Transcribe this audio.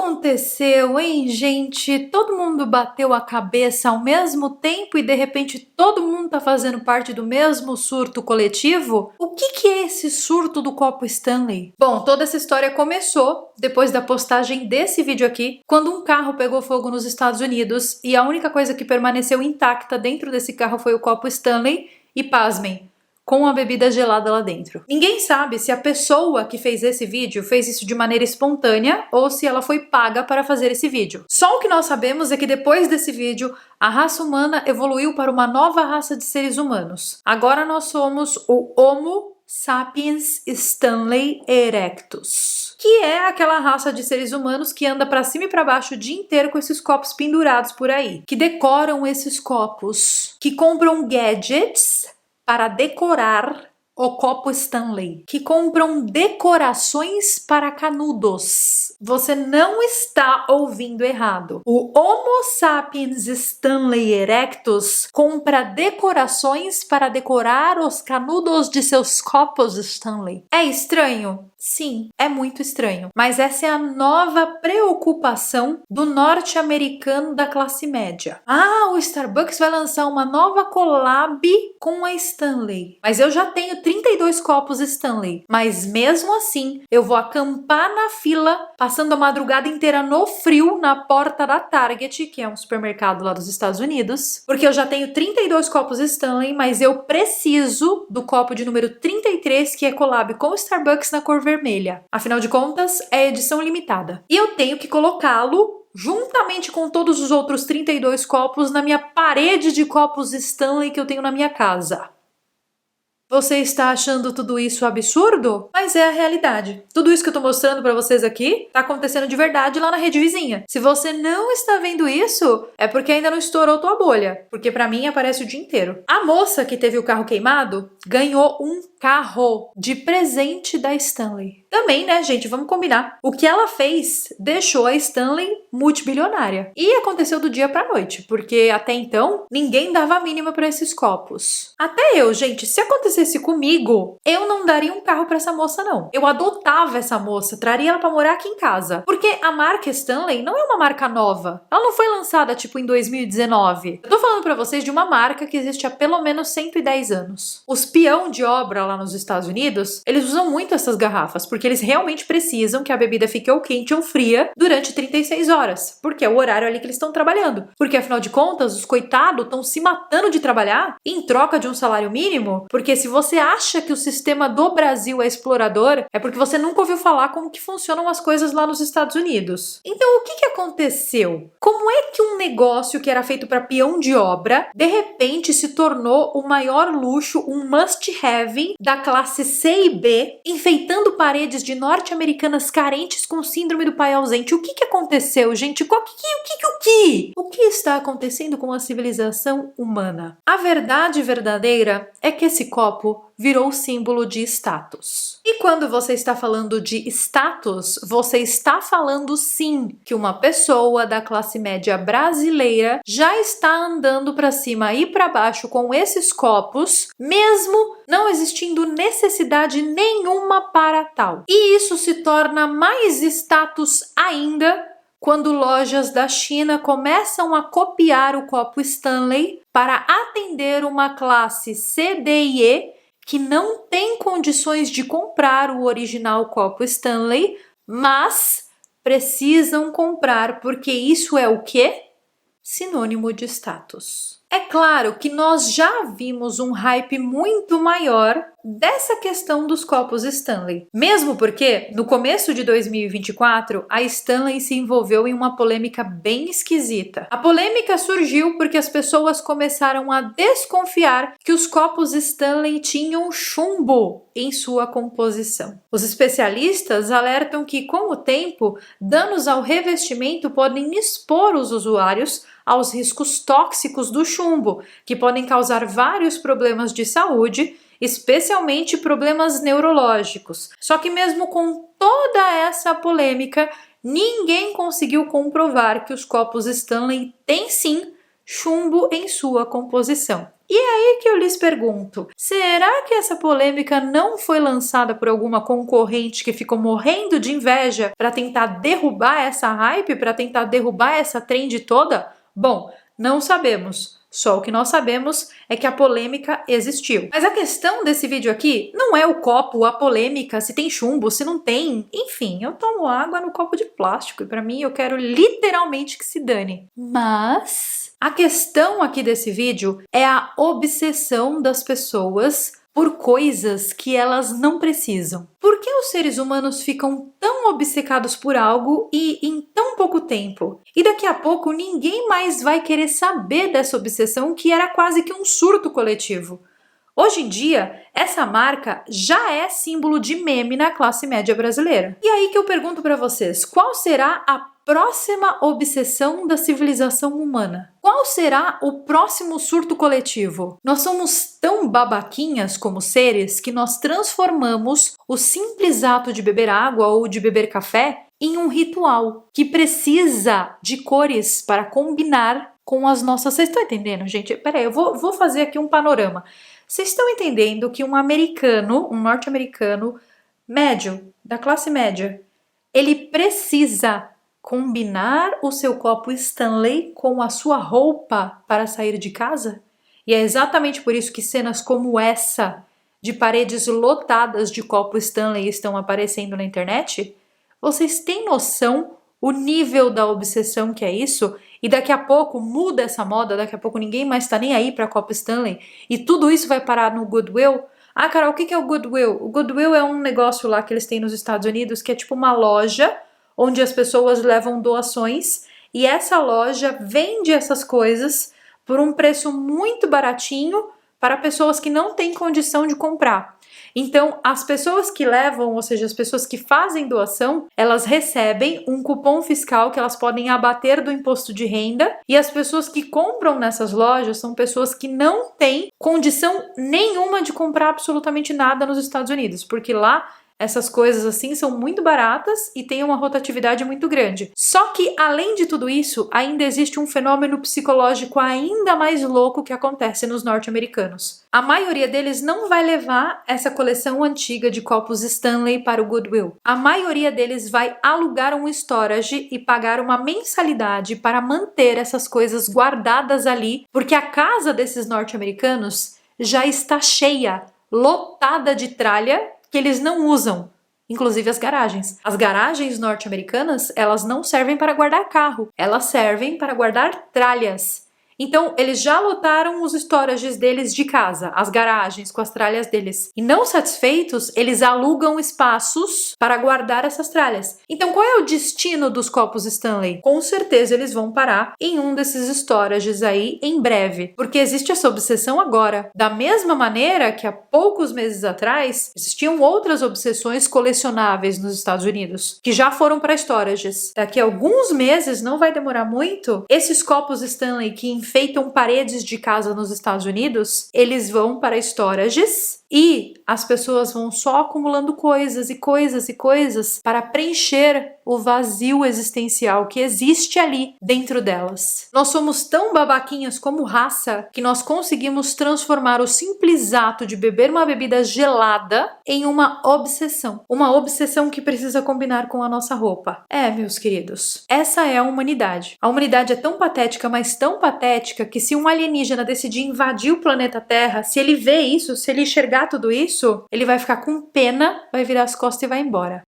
aconteceu, hein, gente? Todo mundo bateu a cabeça ao mesmo tempo e de repente todo mundo tá fazendo parte do mesmo surto coletivo? O que é esse surto do copo Stanley? Bom, toda essa história começou depois da postagem desse vídeo aqui, quando um carro pegou fogo nos Estados Unidos e a única coisa que permaneceu intacta dentro desse carro foi o copo Stanley e, pasmem, com a bebida gelada lá dentro. Ninguém sabe se a pessoa que fez esse vídeo fez isso de maneira espontânea ou se ela foi paga para fazer esse vídeo. Só o que nós sabemos é que depois desse vídeo, a raça humana evoluiu para uma nova raça de seres humanos. Agora nós somos o Homo sapiens Stanley erectus, que é aquela raça de seres humanos que anda pra cima e pra baixo o dia inteiro com esses copos pendurados por aí, que decoram esses copos, que compram gadgets para decorar o copo Stanley, que compram decorações para canudos. Você não está ouvindo errado. O Homo sapiens Stanley erectus compra decorações para decorar os canudos de seus copos Stanley. É estranho? Sim, é muito estranho. Mas essa é a nova preocupação do norte-americano da classe média. Ah, o Starbucks vai lançar uma nova collab com a Stanley. Mas eu já tenho 32 copos Stanley. Mas mesmo assim, eu vou acampar na fila, passando a madrugada inteira no frio, na porta da Target, que é um supermercado lá dos Estados Unidos, porque eu já tenho 32 copos Stanley, mas eu preciso do copo de número 33, que é collab com o Starbucks na cor vermelha. Afinal de contas, é edição limitada. E eu tenho que colocá-lo juntamente com todos os outros 32 copos na minha parede de copos Stanley que eu tenho na minha casa. Você está achando tudo isso absurdo? Mas é a realidade. Tudo isso que eu tô mostrando pra vocês aqui tá acontecendo de verdade lá na rede vizinha. Se você não está vendo isso, é porque ainda não estourou tua bolha. Porque pra mim aparece o dia inteiro. A moça que teve o carro queimado ganhou um carro de presente da Stanley. Também, né, gente? Vamos combinar. O que ela fez deixou a Stanley multibilionária. E aconteceu do dia pra noite, porque até então ninguém dava a mínima pra esses copos. Até eu, gente, se acontecesse comigo, eu não daria um carro pra essa moça, não. Eu adotava essa moça, traria ela pra morar aqui em casa. Porque a marca Stanley não é uma marca nova. Ela não foi lançada, tipo, em 2019. Eu tô falando pra vocês de uma marca que existe há pelo menos 110 anos. Os peão de obra lá nos Estados Unidos, eles usam muito essas garrafas, porque eles realmente precisam que a bebida fique ou quente ou fria durante 36 horas, porque é o horário ali que eles estão trabalhando. Porque, afinal de contas, os coitados estão se matando de trabalhar em troca de um salário mínimo, porque se você acha que o sistema do Brasil é explorador, é porque você nunca ouviu falar como que funcionam as coisas lá nos Estados Unidos. Então, o que aconteceu? Como é que um negócio que era feito para peão de obra, de repente se tornou o maior luxo, um must-have da classe C e B, enfeitando paredes de norte-americanas carentes com síndrome do pai ausente? O que aconteceu, gente? O que está acontecendo com a civilização humana? A verdade verdadeira é que esse copo virou símbolo de status. E quando você está falando de status, você está falando sim que uma pessoa da classe média brasileira já está andando para cima e para baixo com esses copos, mesmo não existindo necessidade nenhuma para tal. E isso se torna mais status ainda quando lojas da China começam a copiar o copo Stanley para atender uma classe C, D e E que não tem condições de comprar o original copo Stanley, mas precisam comprar porque isso é o quê? Sinônimo de status. É claro que nós já vimos um hype muito maior dessa questão dos copos Stanley. Mesmo porque, no começo de 2024, a Stanley se envolveu em uma polêmica bem esquisita. A polêmica surgiu porque as pessoas começaram a desconfiar que os copos Stanley tinham chumbo em sua composição. Os especialistas alertam que, com o tempo, danos ao revestimento podem expor os usuários aos riscos tóxicos do chumbo, que podem causar vários problemas de saúde, especialmente problemas neurológicos. Só que mesmo com toda essa polêmica, ninguém conseguiu comprovar que os copos Stanley têm sim chumbo em sua composição. E aí que eu lhes pergunto, será que essa polêmica não foi lançada por alguma concorrente que ficou morrendo de inveja para tentar derrubar essa hype, para tentar derrubar essa trend toda? Bom, não sabemos. Só o que nós sabemos é que a polêmica existiu. Mas a questão desse vídeo aqui não é o copo, a polêmica, se tem chumbo, se não tem. Enfim, eu tomo água no copo de plástico e pra mim eu quero literalmente que se dane. Mas a questão aqui desse vídeo é a obsessão das pessoas por coisas que elas não precisam. Por que os seres humanos ficam tão obcecados por algo e em tão pouco tempo? E daqui a pouco ninguém mais vai querer saber dessa obsessão que era quase que um surto coletivo. Hoje em dia, essa marca já é símbolo de meme na classe média brasileira. E aí que eu pergunto para vocês, qual será a próxima obsessão da civilização humana? Qual será o próximo surto coletivo? Nós somos tão babaquinhas como seres que nós transformamos o simples ato de beber água ou de beber café em um ritual que precisa de cores para combinar com as nossas... Vocês estão entendendo, gente? Peraí, eu vou fazer aqui um panorama. Vocês estão entendendo que um norte-americano médio, da classe média, ele precisa combinar o seu copo Stanley com a sua roupa para sair de casa? E é exatamente por isso que cenas como essa, de paredes lotadas de copo Stanley, estão aparecendo na internet? Vocês têm noção o nível da obsessão que é isso? E daqui a pouco muda essa moda, daqui a pouco ninguém mais tá nem aí para copo Stanley, e tudo isso vai parar no Goodwill? Ah, Carol, o que é o Goodwill? O Goodwill é um negócio lá que eles têm nos Estados Unidos, que é tipo uma loja onde as pessoas levam doações, e essa loja vende essas coisas por um preço muito baratinho para pessoas que não têm condição de comprar. Então, as pessoas que levam, ou seja, as pessoas que fazem doação, elas recebem um cupom fiscal que elas podem abater do imposto de renda, e as pessoas que compram nessas lojas são pessoas que não têm condição nenhuma de comprar absolutamente nada nos Estados Unidos, porque lá essas coisas assim são muito baratas e têm uma rotatividade muito grande. Só que, além de tudo isso, ainda existe um fenômeno psicológico ainda mais louco que acontece nos norte-americanos. A maioria deles não vai levar essa coleção antiga de copos Stanley para o Goodwill. A maioria deles vai alugar um storage e pagar uma mensalidade para manter essas coisas guardadas ali, porque a casa desses norte-americanos já está cheia, lotada de tralha que eles não usam, inclusive as garagens. As garagens norte-americanas, elas não servem para guardar carro, elas servem para guardar tralhas. Então, eles já lotaram os storages deles de casa, as garagens com as tralhas deles. E não satisfeitos, eles alugam espaços para guardar essas tralhas. Então, qual é o destino dos copos Stanley? Com certeza eles vão parar em um desses storages aí em breve, porque existe essa obsessão agora. Da mesma maneira que há poucos meses atrás, existiam outras obsessões colecionáveis nos Estados Unidos, que já foram para storages. Daqui a alguns meses, não vai demorar muito, esses copos Stanley que enfeitam paredes de casa nos Estados Unidos, eles vão para storages e as pessoas vão só acumulando coisas e coisas e coisas para preencher o vazio existencial que existe ali dentro delas. Nós somos tão babaquinhas como raça que nós conseguimos transformar o simples ato de beber uma bebida gelada em uma obsessão. Uma obsessão que precisa combinar com a nossa roupa. É, meus queridos, essa é a humanidade. A humanidade é tão patética, mas tão patética, que se um alienígena decidir invadir o planeta Terra, se ele vê isso, se ele enxergar tudo isso, ele vai ficar com pena, vai virar as costas e vai embora.